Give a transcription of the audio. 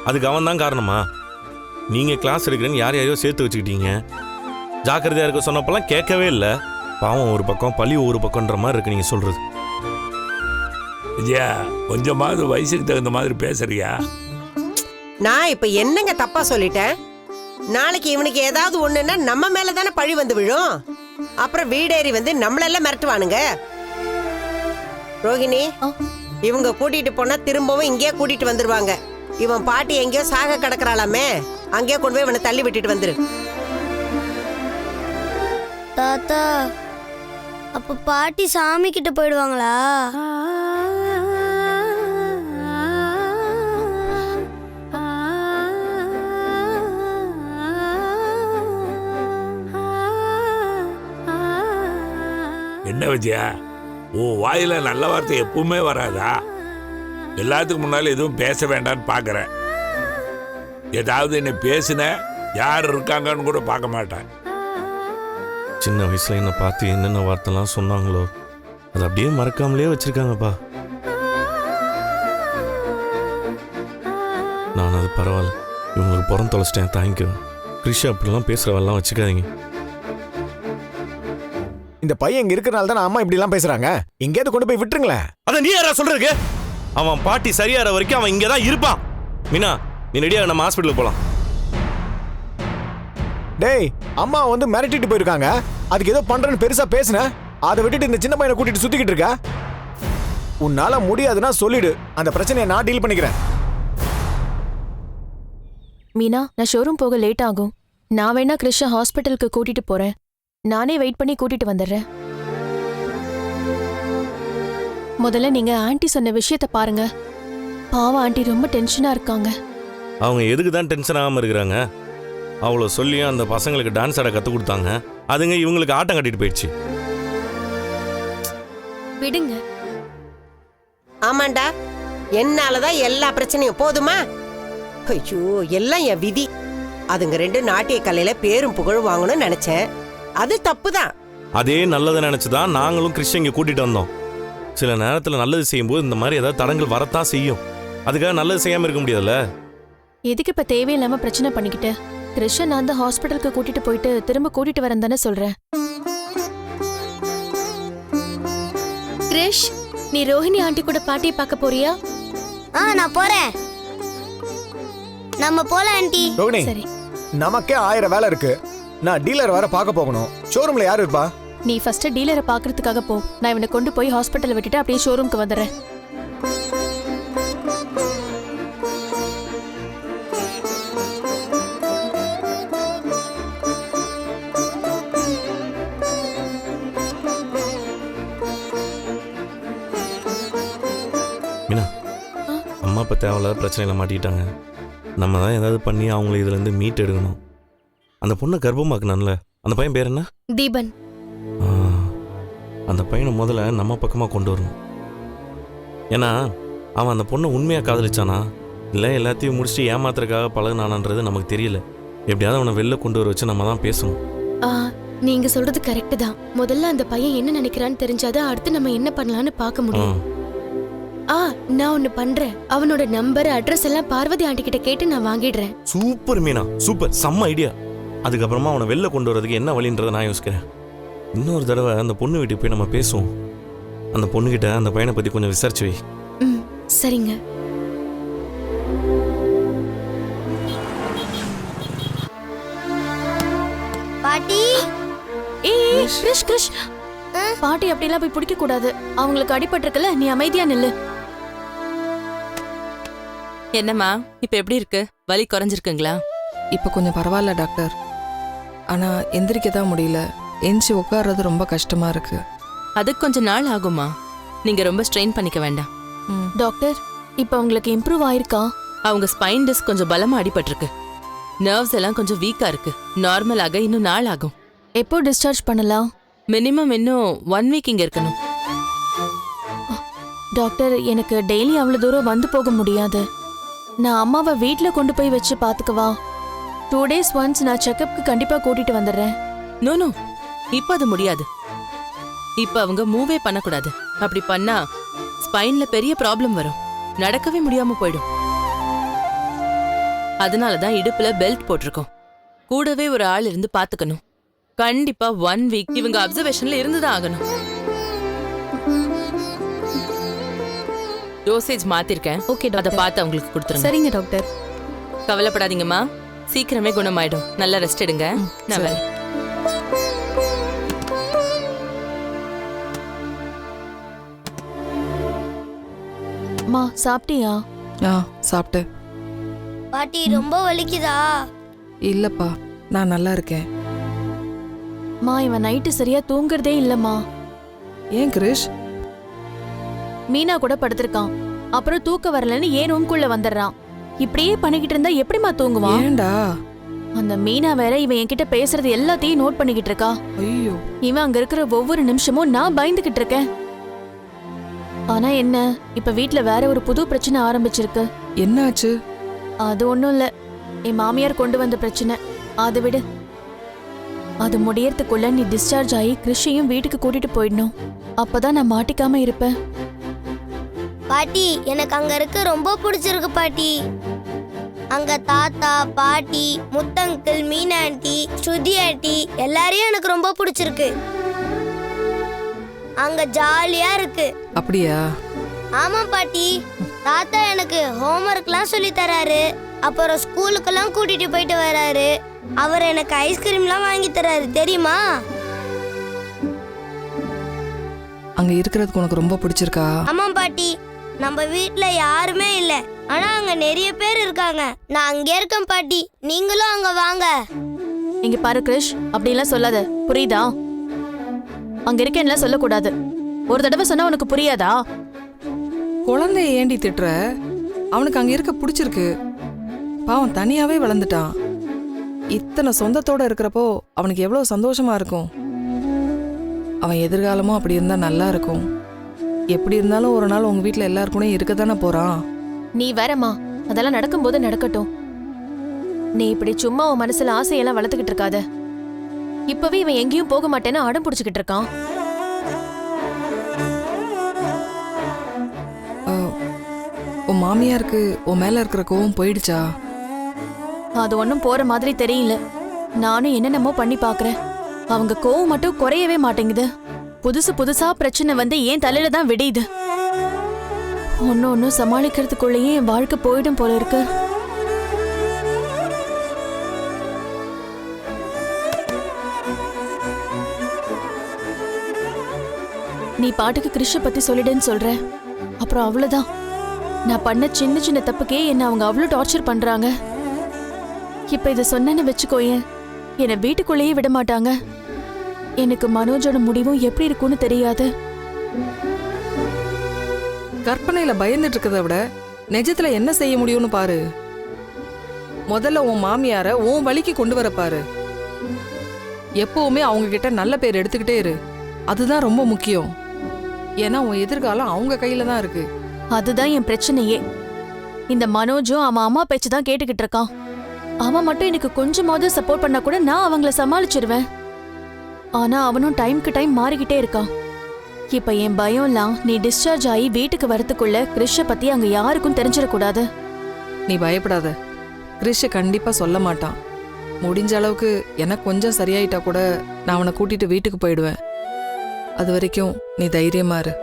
அதுக்கு அவன் தான் காரணமா? நீங்கள் கிளாஸ் எடுக்கிறேன்னு யாரையோ சேர்த்து வச்சுக்கிட்டீங்க. ஜாக்கிரதையாக இருக்க சொன்னப்பெல்லாம் கேட்கவே இல்லை. பாவம் ஒரு பக்கம் பழி ஒரு பக்கம்ன்ற மாதிரி இருக்கு நீங்கள் சொல்கிறது. விஜயா, கொஞ்சமாவது வயசுக்கு தகுந்த மாதிரி பேசுறியா? நான் இப்ப என்னங்க தப்பா சொல்லிட்டேன்? நாளைக்கு இவனுக்கு ஏதாவது ஒண்ணுன்னா நம்ம மேல தானே பழி வந்து விழும். அப்புறம் வீடேறி வந்து நம்மளெல்லாம் மிரட்டுவானுங்க. ரோகிணி, இவங்க கூட்டிட்டு போனா திரும்பவும் இங்கேயே கூட்டிட்டு வந்துருவாங்க. இவன் பாட்டி எங்கேயோ சாக கிடக்குறாளாமே, அங்கேயே கொண்டு போய் இவனை தள்ளி விட்டுட்டு வந்துரு. தாத்தா, அப்ப பாட்டி சாமி கிட்ட போயிடுவாங்களா? என்ன விஜயா, உன் வாயில நல்ல வார்த்தை எப்பவுமே வராதா? எல்லாத்துக்கும் முன்னால எதுவும் பேச வேண்டான்னு பாக்குறேன். ஏதாவது என்ன பேசுன யார் இருக்காங்கன்னு கூட பார்க்க மாட்டேன். சின்ன வயசுல என்னை பார்த்து என்னென்ன வார்த்தைலாம் சொன்னாங்களோ அது அப்படியே மறக்காமலே வச்சிருக்காங்கப்பா. நான் அது பரவாயில்ல, இவங்களுக்கு புறம் தொலைச்சிட்டேன், தாங்கிக்கிறேன். கிருஷி அப்படிலாம் பேசுகிறவெல்லாம் வச்சுக்காதீங்க. இந்த பையன் இங்க இருக்கிறனால தான் அம்மா இப்படி எல்லாம் பேசுறாங்க. எங்கேயாவது கொண்டு போய் விட்டுருங்களேன். அத நீ யாரா சொல்றதுக்கு? அவன் பாட்டி சரியாற வரைக்கும் அவன் இங்கே தான் இருப்பான். மீனா, நீ ரெடியா நம்ம ஹாஸ்பிட்டலுக்கு போலாம். டேய், அம்மா வந்து மிரட்டிட்டு போயிருக்காங்க. அதுக்கு ஏதோ பண்றேன்னு பெருசா பேசுன. அதை விட்டுட்டு இந்த சின்ன பையனை கூட்டிட்டு சுத்திக்கிட்டு இருக்கா. உன்னால முடியாதுன்னா சொல்லிடு, அந்த பிரச்சனையை நான் டீல் பண்ணிக்கிறேன். மீனா, நான் ஷோரூம் போக லேட் ஆகும். நான் வேணா கிருஷ்ணா ஹாஸ்பிட்டலுக்கு கூட்டிட்டு போறேன். நானே வெயிட் பண்ணி கூட்டிட்டு வந்துடுறேன். முதல்ல நீங்க ஆண்டி சொன்ன விஷயத்த பாருங்க. பாவம் ஆண்டி ரொம்ப டென்ஷனா இருக்காங்க. அவங்க எதுக்கு தான் டென்ஷன் ஆகாம இருக்கிறாங்க? அவ்வளோ சொல்லியும் அந்த பசங்களுக்கு டான்ஸ் ஆட கற்றுக் கொடுத்தாங்க. அதுங்க இவங்களுக்கு ஆட்டம் கட்டிட்டு போயிடுச்சு. விடுங்க. ஆமாண்டா, என்னாலதான் எல்லா பிரச்சனையும். போதுமா? ஐயோ, எல்லாம் என் விதி. அதுங்க ரெண்டு நாட்டிய கலையில பேரும் புகழும் வாங்கணும்னு நினைச்சேன். அது தப்புதான். அதே நல்லதை நினைச்சுதான் நாங்களும் கிருஷ்ண இங்கே கூட்டிட்டு வந்தோம். சில நேரத்தில் நல்லது செய்யும்போது இந்த மாதிரி ஏதாவது தடங்கள் வரத்தான் செய்யும். அதுக்காக நல்லது செய்யாம இருக்க முடியாதுல்ல. எதுக்கு இப்ப தேவையில்லாம பிரச்சனை பண்ணிக்கிட்டு? கிருஷ்ண நான் தான் ஹாஸ்பிட்டலுக்கு கூட்டிட்டு போயிட்டு திரும்ப கூட்டிட்டு வரேன் தானே சொல்றேன். கிருஷ், நீ ரோஹிணி ஆண்டி கூட பாட்டியை பார்க்க போறியா? நான் போறேன். நம்ம போலாம் ஆண்டி. ரோகிணி, சரி. நமக்கே 1000 வேலை இருக்கு. நான் டீலர் வர பார்க்க போகணும். ஷோரூம்ல யாரு இருப்பா? நீ ஃபர்ஸ்ட் டீலரை பாக்குறதுக்காக போ. நான் இவனை கொண்டு போய் ஹாஸ்பிட்டல் விட்டுட்டு அப்படியே ஷோரூம்க்கு வந்துடுறேன். மீனா, அம்மா இப்போ தேவையில்லாத பிரச்சனையில் மாட்டிக்கிட்டாங்க. நம்ம தான் ஏதாவது பண்ணி அவங்கள இதுலேருந்து மீட் எடுக்கணும். அந்த பொண்ணை கர்ப்பமாக்குனான்ல, அந்த பையன் பேர் என்ன? தீபன். அந்த பையனை முதல்ல நம்ம பக்கமாக கொண்டு வரணும். ஏன்னா அவன் அந்த பொண்ணை உண்மையாக காதலிச்சானா இல்லை எல்லாத்தையும் முடிச்சுட்டு ஏமாத்துறதுக்காக பழகுனானன்றது நமக்கு தெரியல. எப்படியாவது அவனை வெளில கொண்டு வர வச்சு நம்ம தான் பேசணும். நீங்க சொல்றது கரெக்ட் தான். முதல்ல அந்த பையன் என்ன நினைக்கிறான்னு தெரிஞ்சாதான் அடுத்து நம்ம என்ன பண்ணலாம்னு பார்க்க முடியும். நான் ஒண்ணு பண்றேன். அவனோட நம்பர் அட்ரஸ் எல்லாம் பார்வதி ஆண்டி கிட்ட கேட்டு நான் வாங்கிடுறேன். சூப்பர் மீனா, சூப்பர், செம்ம ஐடியா. அதுக்கப்புறமா அவனை வெளில கொண்டு வரதுக்கு என்ன வழின்றதை நான் யோசிக்கிறேன். இன்னொரு தடவை அந்த பொண்ணு வீட்டுக்கு போய் நம்ம பேசுவோம். அந்த பொண்ணுகிட்ட அந்த பையனை பத்தி கொஞ்சம் விசாரிச்சு வை. சரிங்க. பாட்டி. கிருஷ் கிருஷ், பாட்டி அப்படிலாம் போய் பிடிக்க கூடாது. அவங்களுக்கு அடிபட்டிருக்குல்ல, நீ அமைதியா நில்லு. என்னம்மா, இப்ப எப்படி இருக்கு? வலி குறைஞ்சிருக்குங்களா? இப்போ கொஞ்சம் பரவாயில்ல டாக்டர். ஆனா எந்திரிக்க தான் முடியல. எந்திச்சு உட்கார்றது ரொம்ப கஷ்டமா இருக்கு. அதுக்கு கொஞ்சம் நாள் ஆகுமா. நீங்க ரொம்ப ஸ்ட்ரெயின் பண்ணிக்க வேண்டாம். டாக்டர், இப்ப உங்களுக்கு இம்ப்ரூவ் ஆயிருக்கா? அவங்க ஸ்பைன் டிஸ்க் கொஞ்சம் பலமா அடிபட்டிருக்கு. நர்வ்ஸ் எல்லாம் கொஞ்சம் வீக்கா இருக்கு. நார்மலாக இன்னும் நாள் ஆகும். எப்போ டிஸ்சார்ஜ் பண்ணலாம்? மினிமம் இன்னும் 1 வீக் இங்க இருக்கணும். டாக்டர், எனக்கு டெய்லி அவ்வளவு தூரம் வந்து போக முடியாது. நான் அம்மாவை வீட்ல கொண்டு போய் வச்சு பாத்துக்கவா? 2 days once நான் செக்கப்க்கு கண்டிப்பா கூட்டிட்டு வந்துடுறேன். நோ, இப்ப அது முடியாது. இப்ப அவங்க மூவே பண்ணக்கூடாது. அப்படி பண்ணா ஸ்பைன்ல பெரிய ப்ராப்ளம் வரும். நடக்கவே முடியாம போயிடும். அதனாலதான் இடுப்புல பெல்ட் போட்டிருக்கோம். கூடவே ஒரு ஆள் இருந்து பாத்துக்கணும். கண்டிப்பா 1 வீக் இவங்க அப்சர்வேஷன்ல இருந்துதான் ஆகணும். டோசேஜ் மாத்திருக்கேன். ஓகே அதை டாக்டர். பார்த்து அவங்களுக்கு கொடுத்துருங்க. சரிங்க டாக்டர். கவலைப்படாதீங்கம்மா, சீக்கிரமே குணமாயிடும். நல்லா ரெஸ்ட் எடுங்க. நான் வரேன். மா சாப்பிட்டியா? சாப்பிட்டேன். பாட்டி ரொம்ப வலிக்குதா? இல்லப்பா, நான் நல்லா இருக்கேன். மா இவன் நைட்டு சரியா தூங்குறதே இல்லம்மா. ஏன் கிரிஷ்? மீனா கூட படுத்திருக்கான். அப்புறம் தூக்க வரலன்னு ஏன் ரூம்குள்ள வந்துடுறான். இப்படியே பண்ணிக்கிட்டு இருந்தா எப்படிமா தூங்குவான்? ஏன்டா? அந்த மீனா வேற இவன் என்கிட்ட பேசுறது எல்லாத்தையும் நோட் பண்ணிக்கிட்டு இருக்கா. ஐயோ, இவன் அங்க இருக்கிற ஒவ்வொரு நிமிஷமும் நான் பயந்துகிட்டு இருக்கேன். ஆனா என்ன, இப்ப வீட்ல வேற ஒரு புது பிரச்சனை ஆரம்பிச்சிருக்கு. என்னாச்சு? அது ஒண்ணும் இல்ல, என் மாமியார் கொண்டு வந்த பிரச்சனை. அதை விடு. அது முடியறதுக்குள்ள நீ டிஸ்சார்ஜ் ஆகி கிறிஷையும் வீட்டுக்கு கூட்டிட்டு போயிடணும். அப்பதான் நான் மாட்டிக்காம இருப்பேன். பாட்டி எனக்கு அங்க இருக்க ரொம்ப பிடிச்சிருக்கு பாட்டி. அங்க தாத்தா, பாட்டி, முத்தங்கிள், மீனா ஆண்டி, ஸ்ருதி ஆண்டி எல்லாரையும் எனக்கு ரொம்ப பிடிச்சிருக்கு. அங்க ஜாலியா இருக்கு. அப்படியா? ஆமா பாட்டி, தாத்தா எனக்கு ஹோம்ஒர்க்லாம் சொல்லி தராரு. அப்புறம் ஸ்கூலுக்கெல்லாம் கூட்டிட்டு போயிட்டு வராரு. அவர் எனக்கு ஐஸ்கிரீம்லாம் வாங்கி தராரு தெரியுமா? அங்க இருக்கிறதுக்கு உனக்கு ரொம்ப பிடிச்சிருக்கா? ஆமா பாட்டி, நம்ம வீட்ல யாருமே இல்ல, ஆனா அங்க நிறைய பேர் இருக்காங்க. நான் அங்க இருக்கேன் பாட்டி, நீங்களும் அங்க வாங்க. இங்க பாரு கிறிஷ், அப்படிலாம் சொல்லாத, புரியுதா? அங்க இருக்கேன்லாம் சொல்லக்கூடாது. ஒரு தடவை சொன்னா உனக்கு புரியாதா? குழந்தைய ஏண்டி திட்டுற? அவனுக்கு அங்க இருக்க பிடிச்சிருக்கு. பாவம் தனியாவே வளர்ந்துட்டான். இத்தனை சொந்தத்தோட இருக்கிறப்போ அவனுக்கு எவ்வளவு சந்தோஷமா இருக்கும். அவன் எதிர்காலமும் அப்படி இருந்தா நல்லா இருக்கும். எப்படி இருந்தாலும் ஒரு நாள் உங்க வீட்டுல எல்லாருக்குமே இருக்க தானே போறான். நீ வேறம்மா, அதெல்லாம் நடக்கும்போது நடக்கட்டும். நீ இப்படி சும்மா உன் மனசுல ஆசையெல்லாம் வளர்த்துக்கிட்டு இருக்காத. இப்பவே இவன் எங்கேயும் போக மாட்டேன்னு அடம் பிடிச்சுக்கிட்டு இருக்கான். உன் மாமியாருக்கு உன் மேல இருக்கிற கோவம் போயிடுச்சா? அது ஒன்றும் போற மாதிரி தெரியல. நானும் என்னென்னமோ பண்ணி பாக்குறேன். அவங்க கோவம் மட்டும் குறையவே மாட்டேங்குது. புதுசு புதுசா பிரச்சனை வந்து ஏன் தலையில தான் விடியுது. ஒன்னும் சமாளிக்கிறதுக்குள்ளேயே என் வாழ்க்கை போயிடும் போல இருக்கு. நீ பாட்டுக்கு கிறிஷ பத்தி சொல்லிடுன்னு சொல்ற. அப்புறம் அவ்வளவுதான். நான் பண்ண சின்ன சின்ன தப்புக்கே என்ன அவங்க அவ்வளவு டார்ச்சர் பண்றாங்க. இப்ப இத சொன்னேன்னு வச்சுக்கோயேன், என்னை வீட்டுக்குள்ளேயே விட மாட்டாங்க. எனக்கு மனோஜோட முடிவும் எப்படி இருக்கும்னு தெரியாது. கற்பனையில பயந்துட்டு இருக்கதை விட நிஜத்துல என்ன செய்ய முடியும்னு பாரு. முதல்ல உன் மாமியார உன் வழிக்கு கொண்டு வர பாரு. எப்பவுமே அவங்க கிட்ட நல்ல பேர் எடுத்துக்கிட்டே இரு. அதுதான் ரொம்ப முக்கியம். ஏன்னா உன் எதிர்காலம் அவங்க கையில தான் இருக்கு. அதுதான் என் பிரச்சனையே. இந்த மனோஜும் அவன் அம்மா பேச்சு தான் கேட்டுக்கிட்டு இருக்கான். அவன் மட்டும் எனக்கு கொஞ்சமாவது சப்போர்ட் பண்ணா கூட நான் அவங்கள சமாளிச்சிருவேன். ஆனா அவனும் டைம்க்கு டைம் மாறிக்கிட்டே இருக்கான். இப்ப என் பயம்லாம் நீ டிஸ்சார்ஜ் ஆகி வீட்டுக்கு வரதுக்குள்ள கிறிஷ பத்தி அங்க யாருக்கும் தெரிஞ்சிடக்கூடாது. நீ பயப்படாத, கிறிஷ கண்டிப்பா சொல்ல மாட்டான். முடிஞ்ச அளவுக்கு எனக்கு கொஞ்சம் சரியாயிட்டா கூட நான் அவனை கூட்டிட்டு வீட்டுக்கு போயிடுவேன். அது வரைக்கும் நீ தைரியமா இரு.